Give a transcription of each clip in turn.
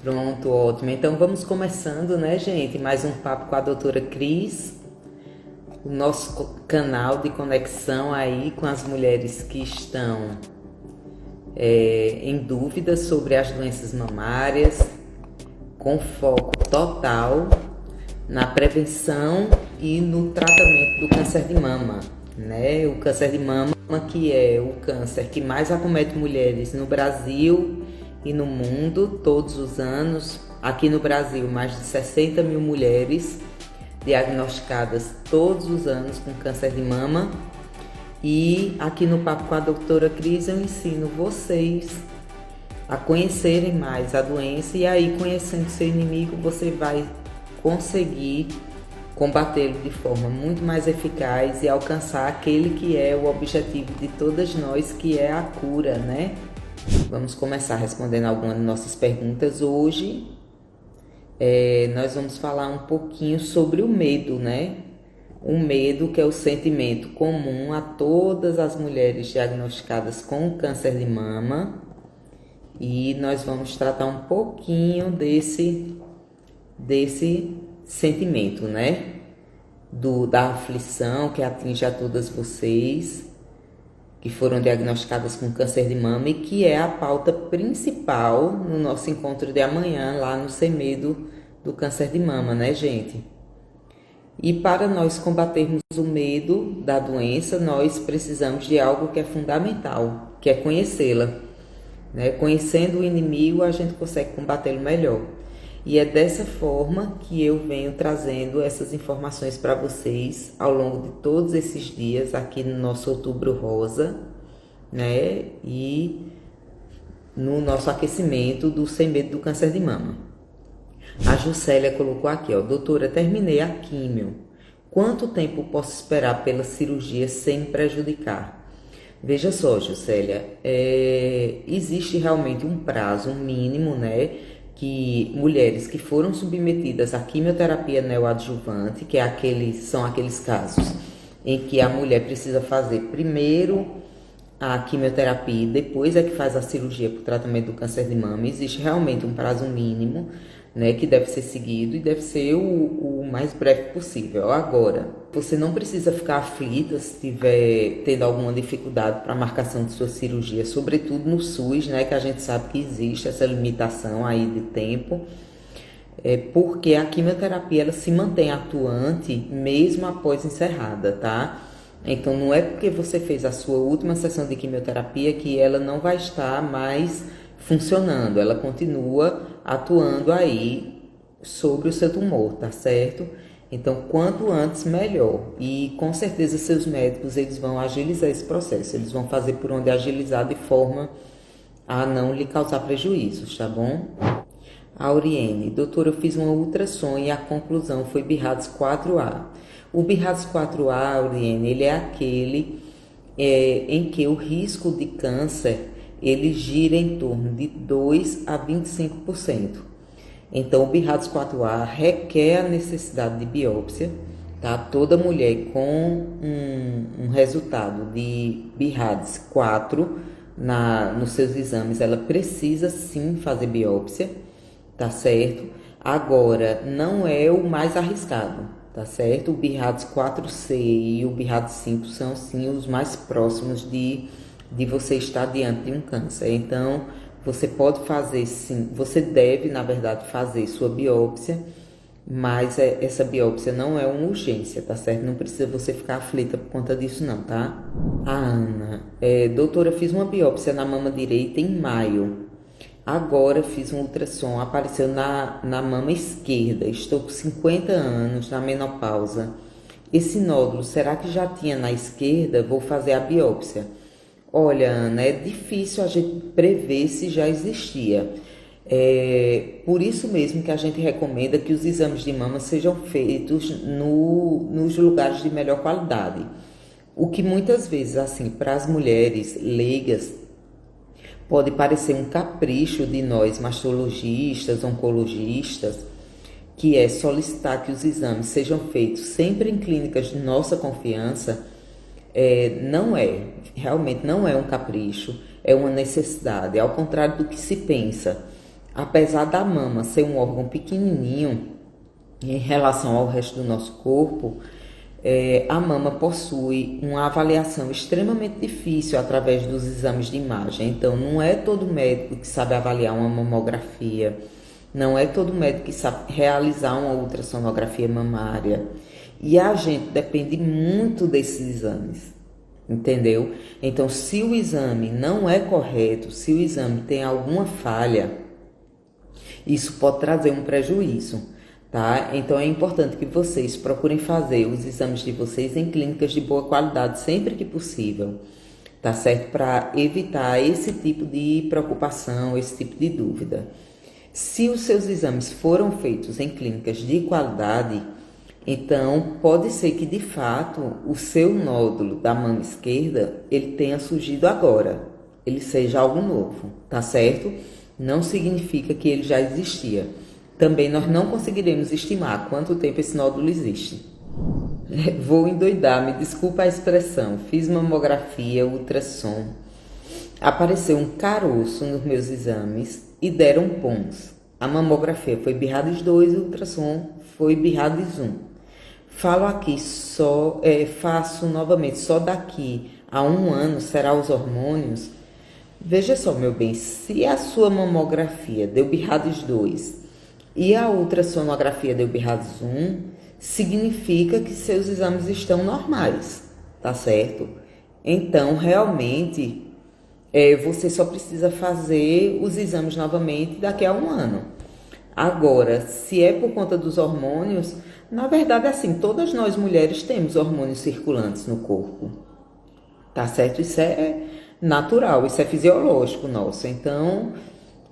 Pronto, ótimo. Então vamos começando, né, gente? Mais um papo com a doutora Cris, o nosso canal de conexão aí com as mulheres que estão em dúvidas sobre as doenças mamárias, com foco total na prevenção e no tratamento do câncer de mama, né? O câncer de mama, que é o câncer que mais acomete mulheres no Brasil e no mundo todos os anos. Aqui no Brasil, mais de 60 mil mulheres diagnosticadas todos os anos com câncer de mama. E aqui no Papo com a doutora Cris eu ensino vocês a conhecerem mais a doença, e aí, conhecendo seu inimigo, você vai conseguir combatê-lo de forma muito mais eficaz e alcançar aquele que é o objetivo de todas nós, que é a cura, né? Vamos começar respondendo algumas de nossas perguntas. Hoje nós vamos falar um pouquinho sobre o medo, né? O medo, que é o sentimento comum a todas as mulheres diagnosticadas com câncer de mama, e nós vamos tratar um pouquinho desse sentimento, né? Da aflição que atinge a todas vocês que foram diagnosticadas com câncer de mama, e que é a pauta principal no nosso encontro de amanhã lá no Sem Medo do Câncer de Mama, né, gente? E para nós combatermos o medo da doença, nós precisamos de algo que é fundamental, que é conhecê-la, né? Conhecendo o inimigo, a gente consegue combatê-lo melhor. E é dessa forma que eu venho trazendo essas informações para vocês ao longo de todos esses dias aqui no nosso Outubro Rosa, né? E no nosso aquecimento do Sem Medo do Câncer de Mama. A Juscelia colocou aqui, ó: doutora, terminei a químio. Quanto tempo posso esperar pela cirurgia sem prejudicar? Veja só, Juscelia, existe realmente um prazo, um mínimo, né? Que mulheres que foram submetidas à quimioterapia neoadjuvante, que são aqueles casos em que a mulher precisa fazer primeiro a quimioterapia e depois é que faz a cirurgia para o tratamento do câncer de mama. Existe realmente um prazo mínimo, né, que deve ser seguido, e deve ser o mais breve possível. Agora, você não precisa ficar aflita se estiver tendo alguma dificuldade para a marcação de sua cirurgia, sobretudo no SUS, né, que a gente sabe que existe essa limitação aí de tempo, porque a quimioterapia ela se mantém atuante mesmo após encerrada, tá? Então não é porque você fez a sua última sessão de quimioterapia que ela não vai estar mais funcionando, ela continua atuando aí sobre o seu tumor, tá certo? Então, quanto antes, melhor. E com certeza seus médicos, eles vão agilizar esse processo, eles vão fazer por onde agilizar de forma a não lhe causar prejuízos, tá bom? A Auriene: doutora, eu fiz uma ultrassom e a conclusão foi BIRADS 4A. O BIRADS 4A, Auriene, ele é aquele em que o risco de câncer ele gira em torno de 2 a 25%. Então, o BIRADS 4A requer a necessidade de biópsia, tá? Toda mulher com um resultado de BIRADS 4 nos seus exames, ela precisa sim fazer biópsia, tá certo? Agora, não é o mais arriscado, tá certo? O BIRADS 4C e o BIRADS 5 são sim os mais próximos de você estar diante de um câncer. Então, você pode fazer sim, você deve, na verdade, fazer sua biópsia, mas essa biópsia não é uma urgência, tá certo? Não precisa você ficar aflita por conta disso não, tá? A Ana: doutora, fiz uma biópsia na mama direita em maio. Agora fiz um ultrassom, apareceu na mama esquerda. Estou com 50 anos, na menopausa. Esse nódulo, será que já tinha na esquerda? Vou fazer a biópsia. Olha, Ana, é difícil a gente prever se já existia. Por isso mesmo que a gente recomenda que os exames de mama sejam feitos nos lugares de melhor qualidade. O que muitas vezes, assim, para as mulheres leigas, pode parecer um capricho de nós mastologistas, oncologistas, que é solicitar que os exames sejam feitos sempre em clínicas de nossa confiança. Realmente não é um capricho, é uma necessidade, ao contrário do que se pensa. Apesar da mama ser um órgão pequenininho em relação ao resto do nosso corpo, a mama possui uma avaliação extremamente difícil através dos exames de imagem. Então, não é todo médico que sabe avaliar uma mamografia, não é todo médico que sabe realizar uma ultrassonografia mamária. E a gente depende muito desses exames, entendeu? Então, se o exame não é correto, se o exame tem alguma falha, isso pode trazer um prejuízo, tá? Então, é importante que vocês procurem fazer os exames de vocês em clínicas de boa qualidade sempre que possível, tá certo? Para evitar esse tipo de preocupação, esse tipo de dúvida. Se os seus exames foram feitos em clínicas de qualidade, então pode ser que de fato o seu nódulo da mama esquerda ele tenha surgido agora, ele seja algo novo, tá certo? Não significa que ele já existia. Também nós não conseguiremos estimar quanto tempo esse nódulo existe. Vou endoidar, me desculpa a expressão. Fiz mamografia, ultrassom. Apareceu um caroço nos meus exames e deram pontos. A mamografia foi Birrades 2 e o ultrassom foi Birrades 1. Falo aqui faço novamente só daqui a 1 ano, será os hormônios? Veja só, meu bem, se a sua mamografia deu Birrades 2 e a ultrassonografia deu Birrades 1, significa que seus exames estão normais, tá certo? Então, realmente, você só precisa fazer os exames novamente daqui a 1 ano. Agora, se é por conta dos hormônios, na verdade, assim, todas nós mulheres temos hormônios circulantes no corpo, tá certo? Isso é natural, isso é fisiológico nosso. Então,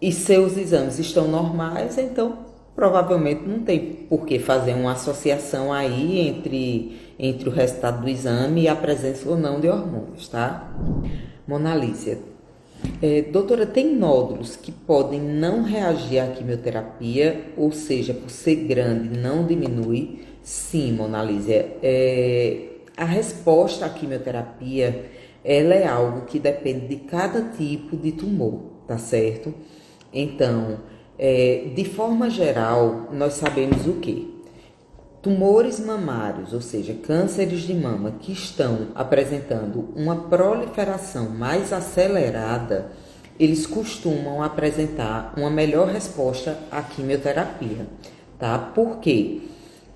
e seus exames estão normais, então provavelmente não tem por que fazer uma associação aí entre o resultado do exame e a presença ou não de hormônios, tá? Monalícia. Doutora, tem nódulos que podem não reagir à quimioterapia, ou seja, por ser grande, não diminui? Sim, Monalísia. A resposta à quimioterapia, ela é algo que depende de cada tipo de tumor, tá certo? Então, de forma geral, nós sabemos o quê? Tumores mamários, ou seja, cânceres de mama que estão apresentando uma proliferação mais acelerada, eles costumam apresentar uma melhor resposta à quimioterapia, tá? Por quê?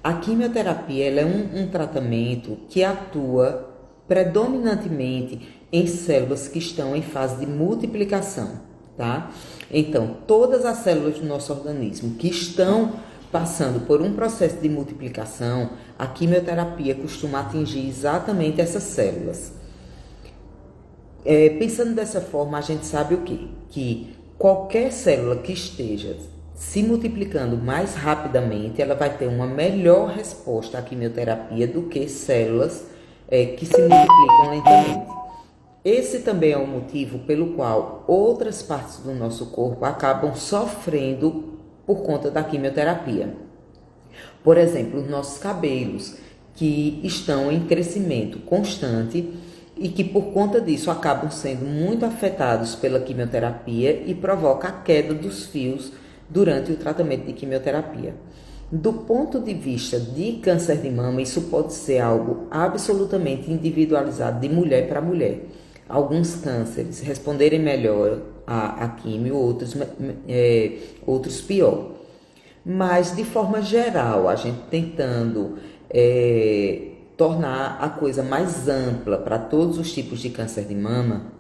A quimioterapia ela é um tratamento que atua predominantemente em células que estão em fase de multiplicação, tá? Então, todas as células do nosso organismo que estão passando por um processo de multiplicação, a quimioterapia costuma atingir exatamente essas células. Pensando dessa forma, a gente sabe o quê? Que qualquer célula que esteja se multiplicando mais rapidamente, ela vai ter uma melhor resposta à quimioterapia do que células que se multiplicam lentamente. Esse também é o motivo pelo qual outras partes do nosso corpo acabam sofrendo por conta da quimioterapia. Por exemplo, os nossos cabelos, que estão em crescimento constante e que por conta disso acabam sendo muito afetados pela quimioterapia e provoca a queda dos fios durante o tratamento de quimioterapia. Do ponto de vista de câncer de mama, isso pode ser algo absolutamente individualizado de mulher para mulher. Alguns cânceres responderem melhor a químio, outros pior. Mas, de forma geral, a gente tentando tornar a coisa mais ampla para todos os tipos de câncer de mama,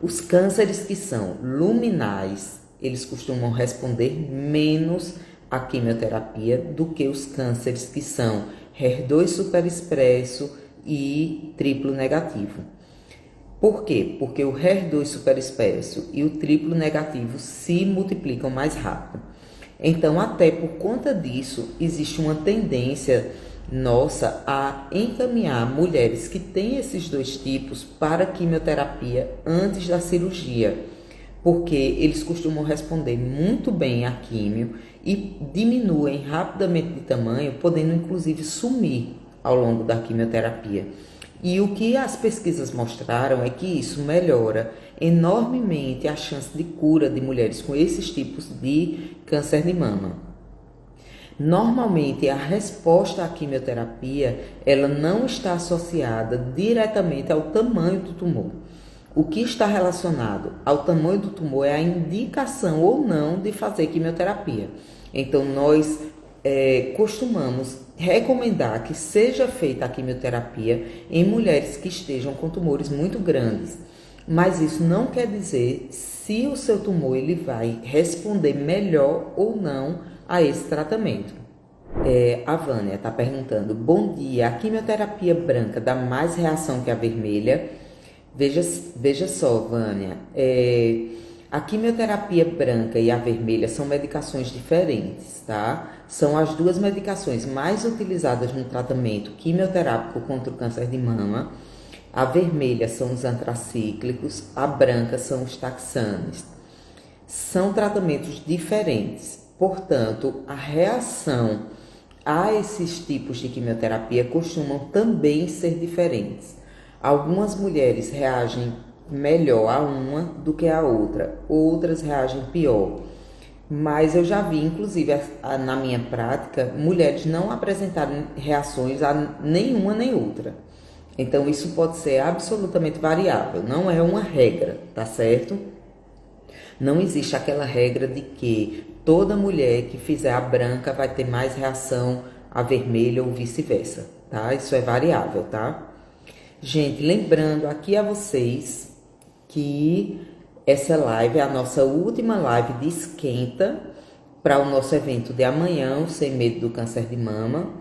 os cânceres que são luminais, eles costumam responder menos à quimioterapia do que os cânceres que são HER2 superexpresso e triplo negativo. Por quê? Porque o HER2 superexpresso e o triplo negativo se multiplicam mais rápido. Então, até por conta disso, existe uma tendência nossa a encaminhar mulheres que têm esses dois tipos para a quimioterapia antes da cirurgia, porque eles costumam responder muito bem à químio e diminuem rapidamente de tamanho, podendo inclusive sumir ao longo da quimioterapia. E o que as pesquisas mostraram é que isso melhora enormemente a chance de cura de mulheres com esses tipos de câncer de mama. Normalmente, a resposta à quimioterapia, ela não está associada diretamente ao tamanho do tumor. O que está relacionado ao tamanho do tumor é a indicação ou não de fazer quimioterapia. Então, nós costumamos recomendar que seja feita a quimioterapia em mulheres que estejam com tumores muito grandes. Mas isso não quer dizer se o seu tumor ele vai responder melhor ou não a esse tratamento. A Vânia está perguntando: bom dia, a quimioterapia branca dá mais reação que a vermelha? Veja só, Vânia, a quimioterapia branca e a vermelha são medicações diferentes, tá? São as duas medicações mais utilizadas no tratamento quimioterápico contra o câncer de mama. A vermelha são os antracíclicos, a branca são os taxanes. São tratamentos diferentes, portanto, a reação a esses tipos de quimioterapia costumam também ser diferentes. Algumas mulheres reagem melhor a uma do que a outra, outras reagem pior. Mas eu já vi, inclusive, na minha prática, mulheres não apresentarem reações a nenhuma nem outra. Então, isso pode ser absolutamente variável, não é uma regra, tá certo? Não existe aquela regra de que toda mulher que fizer a branca vai ter mais reação à vermelha ou vice-versa, tá? Isso é variável, tá? Gente, lembrando aqui a vocês que essa live é a nossa última live de esquenta para o nosso evento de amanhã, o Sem Medo do Câncer de Mama,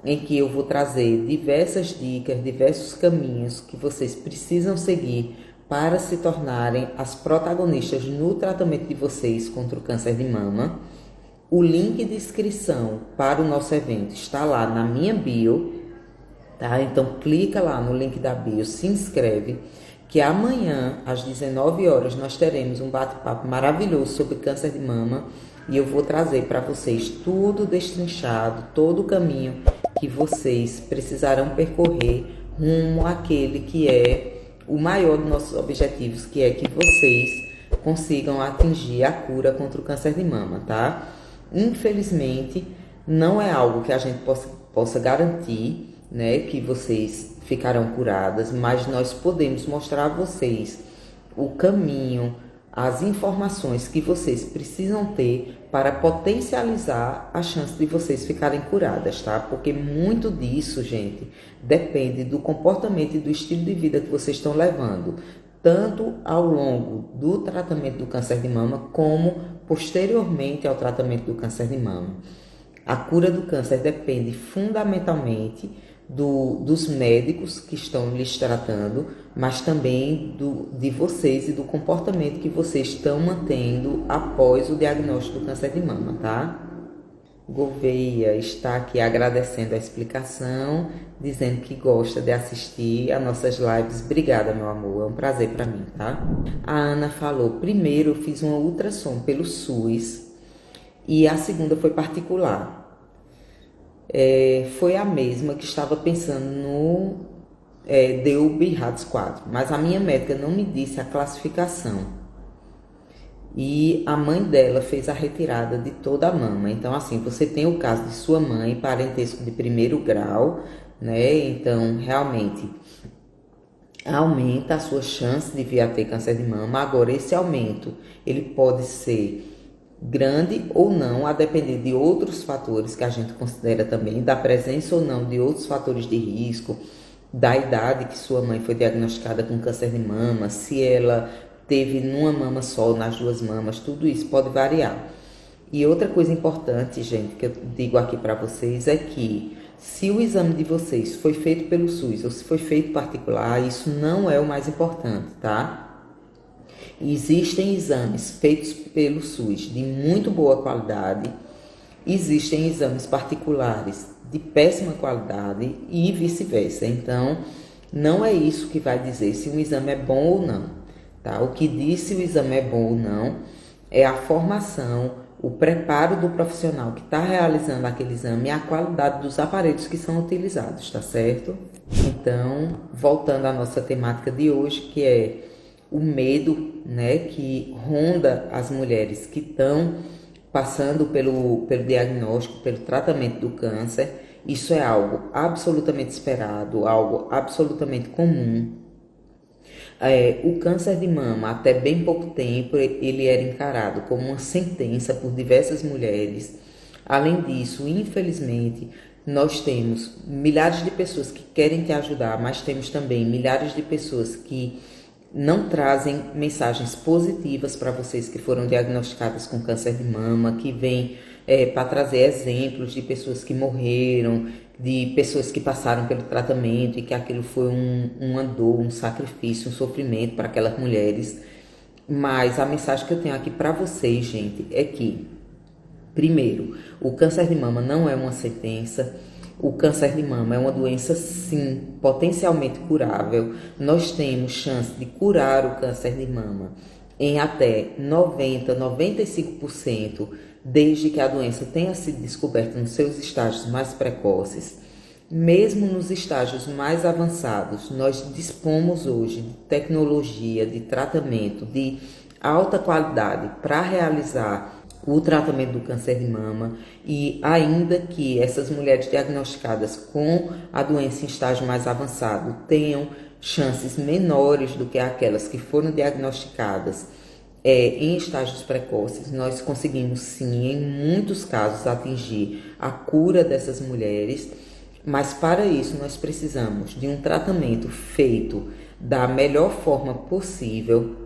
em que eu vou trazer diversas dicas, diversos caminhos que vocês precisam seguir para se tornarem as protagonistas no tratamento de vocês contra o câncer de mama. O link de inscrição para o nosso evento está lá na minha bio, tá? Então clica lá no link da bio, se inscreve, que amanhã às 19 horas nós teremos um bate-papo maravilhoso sobre câncer de mama e eu vou trazer para vocês tudo destrinchado, todo o caminho que vocês precisarão percorrer rumo àquele que é o maior dos nossos objetivos, que é que vocês consigam atingir a cura contra o câncer de mama, tá? Infelizmente, não é algo que a gente possa garantir, né, que vocês ficarão curadas, mas nós podemos mostrar a vocês o caminho, as informações que vocês precisam ter para potencializar a chance de vocês ficarem curadas, tá? Porque muito disso, gente, depende do comportamento e do estilo de vida que vocês estão levando, tanto ao longo do tratamento do câncer de mama, como posteriormente ao tratamento do câncer de mama. A cura do câncer depende fundamentalmente dos médicos que estão lhes tratando, mas também de vocês e do comportamento que vocês estão mantendo após o diagnóstico do câncer de mama, tá? Gouveia está aqui agradecendo a explicação, dizendo que gosta de assistir a nossas lives. Obrigada, meu amor, é um prazer para mim, tá? A Ana falou: primeiro eu fiz uma ultrassom pelo SUS e a segunda foi particular. Foi a mesma que estava pensando no DUB-RADS4, mas a minha médica não me disse a classificação. E a mãe dela fez a retirada de toda a mama. Então, assim, você tem o caso de sua mãe, parentesco de primeiro grau, né? Então, realmente, aumenta a sua chance de vir a ter câncer de mama. Agora, esse aumento, ele pode ser grande ou não, a depender de outros fatores que a gente considera também, da presença ou não de outros fatores de risco, da idade que sua mãe foi diagnosticada com câncer de mama, se ela teve numa mama só, nas duas mamas, tudo isso pode variar. E outra coisa importante, gente, que eu digo aqui para vocês é que se o exame de vocês foi feito pelo SUS ou se foi feito particular, isso não é o mais importante, tá? Existem exames feitos pelo SUS de muito boa qualidade, existem exames particulares de péssima qualidade e vice-versa. Então, não é isso que vai dizer se um exame é bom ou não, tá? O que diz se o exame é bom ou não é a formação, o preparo do profissional que está realizando aquele exame e a qualidade dos aparelhos que são utilizados, tá certo? Então, voltando à nossa temática de hoje, que é o medo, né, que ronda as mulheres que estão passando pelo diagnóstico, pelo tratamento do câncer. Isso é algo absolutamente esperado, algo absolutamente comum. O câncer de mama, até bem pouco tempo, ele era encarado como uma sentença por diversas mulheres. Além disso, infelizmente, nós temos milhares de pessoas que querem te ajudar, mas temos também milhares de pessoas que não trazem mensagens positivas para vocês que foram diagnosticadas com câncer de mama, que vêm para trazer exemplos de pessoas que morreram, de pessoas que passaram pelo tratamento e que aquilo foi uma dor, um sacrifício, um sofrimento para aquelas mulheres. Mas a mensagem que eu tenho aqui para vocês, gente, é que, primeiro, o câncer de mama não é uma sentença. O câncer de mama é uma doença, sim, potencialmente curável. Nós temos chance de curar o câncer de mama em até 90, 95%, desde que a doença tenha sido descoberta nos seus estágios mais precoces. Mesmo nos estágios mais avançados, nós dispomos hoje de tecnologia, de tratamento de alta qualidade para realizar o tratamento do câncer de mama, e ainda que essas mulheres diagnosticadas com a doença em estágio mais avançado tenham chances menores do que aquelas que foram diagnosticadas em estágios precoces, nós conseguimos sim, em muitos casos, atingir a cura dessas mulheres, mas para isso nós precisamos de um tratamento feito da melhor forma possível,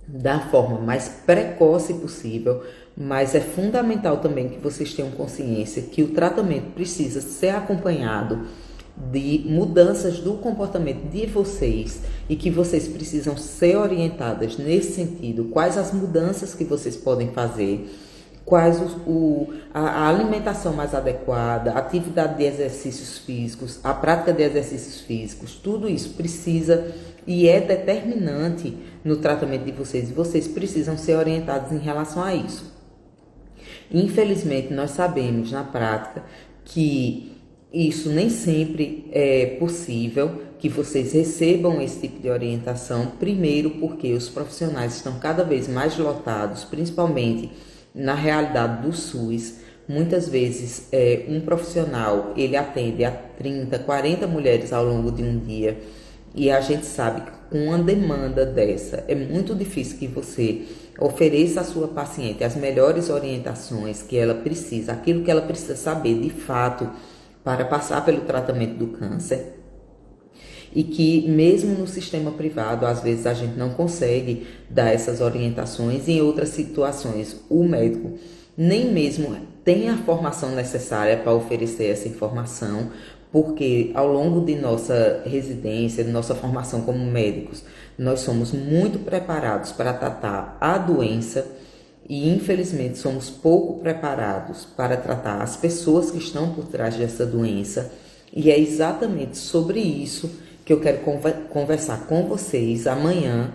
da forma mais precoce possível, mas é fundamental também que vocês tenham consciência que o tratamento precisa ser acompanhado de mudanças do comportamento de vocês e que vocês precisam ser orientadas nesse sentido, quais as mudanças que vocês podem fazer, quais a alimentação mais adequada, a atividade de exercícios físicos, a prática de exercícios físicos, tudo isso precisa e é determinante no tratamento de vocês, e vocês precisam ser orientados em relação a isso. Infelizmente, nós sabemos na prática que isso nem sempre é possível, que vocês recebam esse tipo de orientação, primeiro porque os profissionais estão cada vez mais lotados, principalmente na realidade do SUS. Muitas vezes um profissional ele atende a 30, 40 mulheres ao longo de um dia, e a gente sabe que com uma demanda dessa é muito difícil que você ofereça à sua paciente as melhores orientações que ela precisa, aquilo que ela precisa saber de fato para passar pelo tratamento do câncer. E que mesmo no sistema privado, às vezes a gente não consegue dar essas orientações, e em outras situações o médico nem mesmo tem a formação necessária para oferecer essa informação, porque ao longo de nossa residência, de nossa formação como médicos, nós somos muito preparados para tratar a doença e infelizmente somos pouco preparados para tratar as pessoas que estão por trás dessa doença, e é exatamente sobre isso que eu quero conversar com vocês amanhã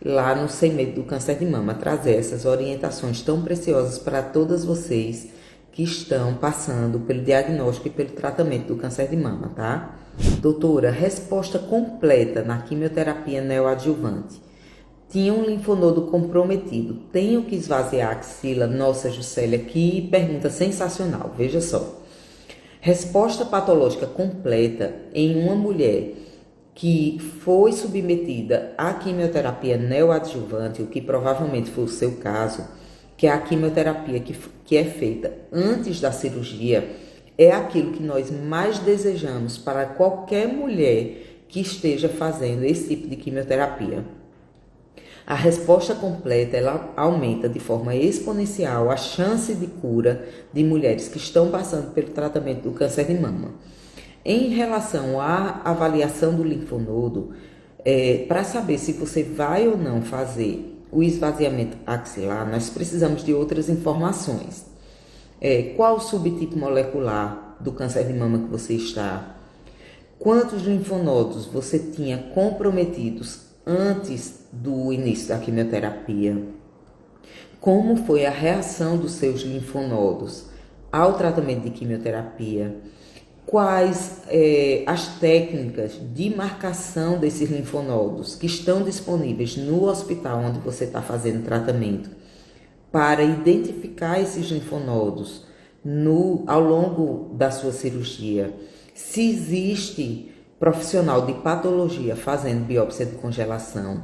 lá no Sem Medo do Câncer de Mama, trazer essas orientações tão preciosas para todas vocês que estão passando pelo diagnóstico e pelo tratamento do câncer de mama, tá? Doutora, resposta completa na quimioterapia neoadjuvante. Tinha um linfonodo comprometido. Tenho que esvaziar a axila? Nossa, Juscelia, que pergunta sensacional. Veja só. Resposta patológica completa em uma mulher que foi submetida à quimioterapia neoadjuvante, o que provavelmente foi o seu caso, que é a quimioterapia que é feita antes da cirurgia, é aquilo que nós mais desejamos para qualquer mulher que esteja fazendo esse tipo de quimioterapia. A resposta completa, ela aumenta de forma exponencial a chance de cura de mulheres que estão passando pelo tratamento do câncer de mama. Em relação à avaliação do linfonodo, para saber se você vai ou não fazer o esvaziamento axilar, nós precisamos de outras informações. Qual o subtipo molecular do câncer de mama que você está? Quantos linfonodos você tinha comprometidos antes do início da quimioterapia? como foi a reação dos seus linfonodos ao tratamento de quimioterapia, quais as técnicas de marcação desses linfonodos que estão disponíveis no hospital onde você está fazendo tratamento, para identificar esses linfonodos ao longo da sua cirurgia. Se existe profissional de patologia fazendo biópsia de congelação.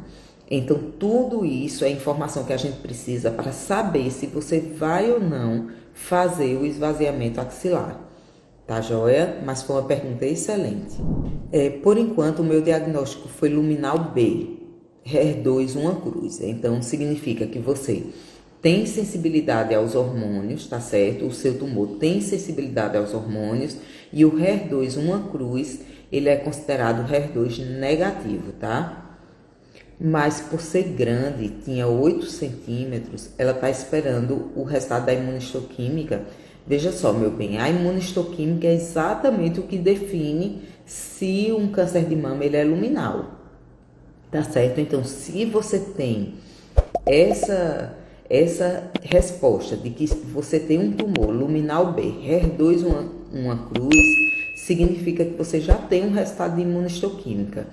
Então, tudo isso é informação que a gente precisa para saber se você vai ou não fazer o esvaziamento axilar. Tá joia? Mas foi uma pergunta excelente. Por enquanto, o meu diagnóstico foi luminal B, HER2 uma cruz. Então, significa que você tem sensibilidade aos hormônios, tá certo? O seu tumor tem sensibilidade aos hormônios e o HER2 uma cruz, ele é considerado HER2 negativo, tá? Mas por ser grande, tinha 8 centímetros, ela está esperando o resultado da imunistoquímica. Veja só, meu bem, a imunistoquímica é exatamente o que define se um câncer de mama ele é luminal, tá certo? Então, se você tem essa resposta de que você tem um tumor luminal B, HER2 uma cruz, significa que você já tem um resultado de imunistoquímica.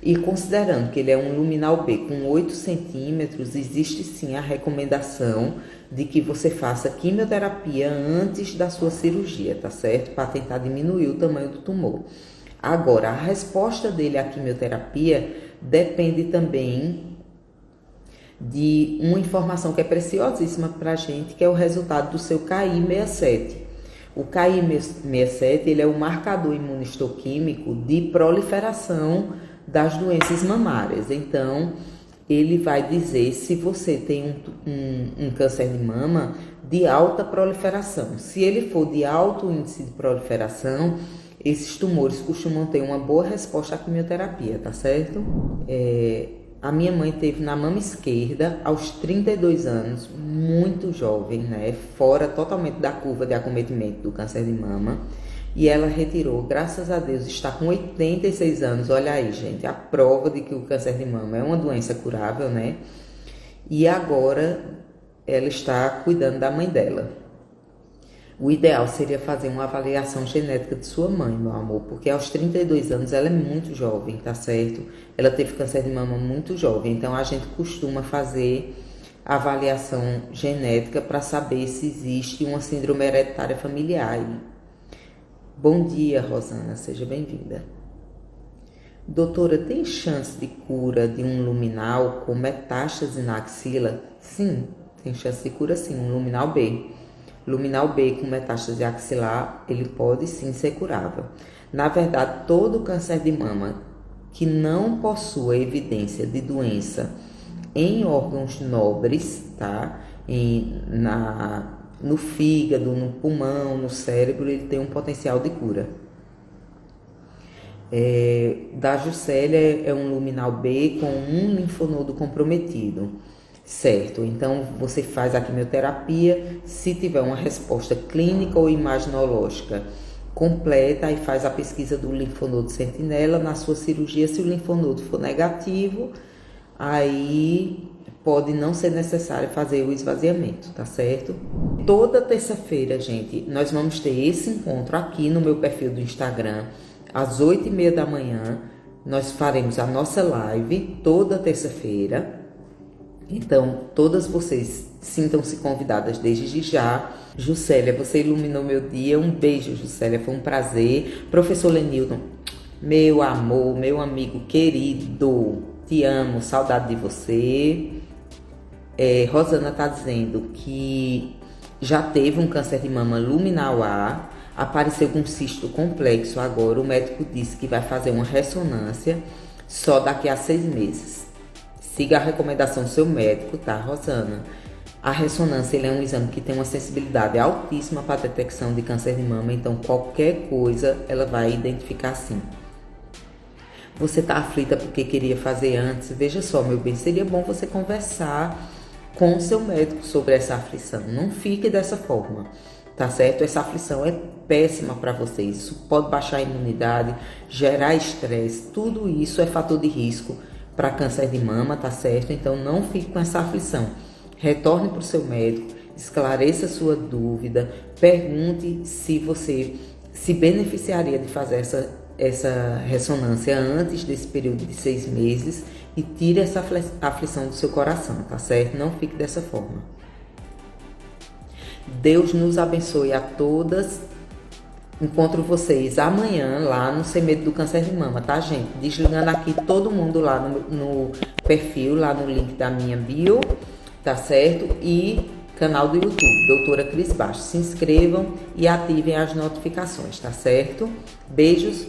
E considerando que ele é um luminal B com 8 centímetros, existe sim a recomendação de que você faça quimioterapia antes da sua cirurgia, tá certo? Para tentar diminuir o tamanho do tumor. Agora, a resposta dele à quimioterapia depende também de uma informação que é preciosíssima para a gente, que é o resultado do seu KI67. O KI67 ele é o marcador imunistoquímico de proliferação das doenças mamárias. Então, ele vai dizer se você tem um câncer de mama de alta proliferação. Se ele for de alto índice de proliferação, esses tumores costumam ter uma boa resposta à quimioterapia, tá certo? A minha mãe teve na mama esquerda aos 32 anos, muito jovem, né? Fora totalmente da curva de acometimento do câncer de mama. E ela retirou, graças a Deus, está com 86 anos. Olha aí, gente, a prova de que o câncer de mama é uma doença curável, né? E agora ela está cuidando da mãe dela. O ideal seria fazer uma avaliação genética de sua mãe, meu amor, porque aos 32 anos ela é muito jovem, tá certo? Ela teve câncer de mama muito jovem, então a gente costuma fazer avaliação genética para saber se existe uma síndrome hereditária familiar aí. Bom dia, Rosana, seja bem-vinda. Doutora, tem chance de cura de um luminal com metástase na axila? Sim, tem chance de cura sim, um luminal B. Luminal B com metástase axilar, ele pode sim ser curável. Na verdade, todo câncer de mama que não possua evidência de doença em órgãos nobres, tá? No fígado, no pulmão, no cérebro, ele tem um potencial de cura. Da Juscelia é um luminal B com um linfonodo comprometido, certo? Então, você faz a quimioterapia, se tiver uma resposta clínica ou imaginológica completa, e faz a pesquisa do linfonodo sentinela. Na sua cirurgia, se o linfonodo for negativo, aí pode não ser necessário fazer o esvaziamento, tá certo? Toda terça-feira, gente, nós vamos ter esse encontro aqui no meu perfil do Instagram, às 8h30 da manhã. Nós faremos a nossa live toda terça-feira. Então, todas vocês sintam-se convidadas desde já. Juscelia, você iluminou meu dia. Um beijo, Juscelia, foi um prazer. Professor Lenilton, meu amor, meu amigo querido, te amo, saudade de você. Rosana está dizendo que já teve um câncer de mama luminal A, apareceu com um cisto complexo agora. O médico disse que vai fazer uma ressonância só daqui a 6 meses. Siga a recomendação do seu médico, tá, Rosana? A ressonância ele é um exame que tem uma sensibilidade altíssima para a detecção de câncer de mama, então qualquer coisa ela vai identificar sim. Você está aflita porque queria fazer antes? Veja só, meu bem, seria bom você conversar com o seu médico sobre essa aflição. Não fique dessa forma, tá certo? Essa aflição é péssima para vocês. Isso pode baixar a imunidade, gerar estresse. Tudo isso é fator de risco para câncer de mama, tá certo? Então não fique com essa aflição. retorne para o seu médico, esclareça a sua dúvida, pergunte se você se beneficiaria de fazer essa ressonância antes desse período de 6 meses e tire essa aflição do seu coração, tá certo? Não fique dessa forma. Deus nos abençoe a todas. Encontro vocês amanhã lá no Sem Medo do Câncer de Mama, tá, gente? Desligando aqui todo mundo lá no perfil, lá no link da minha bio, tá certo? E canal do YouTube, Doutora Cris Bastos. Se inscrevam e ativem as notificações, tá certo? Beijos.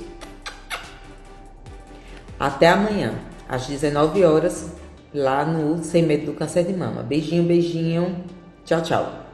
Até amanhã, às 19 horas, lá no Sem Medo do Câncer de Mama. Beijinho, beijinho. Tchau, tchau.